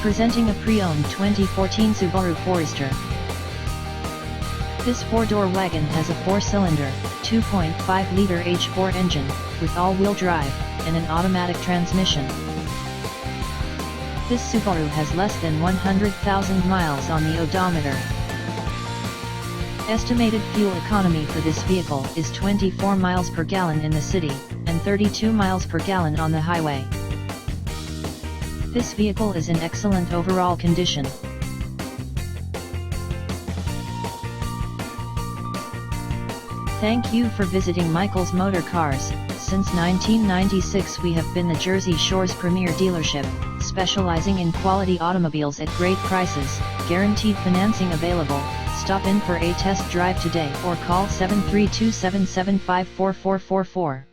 Presenting a pre-owned 2014 Subaru Forester. This four-door wagon has a four-cylinder, 2.5-liter H4 engine, with all-wheel drive, and an automatic transmission. This Subaru has less than 100,000 miles on the odometer. Estimated fuel economy for this vehicle is 24 miles per gallon in the city, and 32 miles per gallon on the highway. This vehicle is in excellent overall condition. Thank you for visiting Michael's Motorcars. Since 1996 we have been the Jersey Shore's premier dealership, specializing in quality automobiles at great prices, guaranteed financing available. Stop in for a test drive today or call 732-775-4444.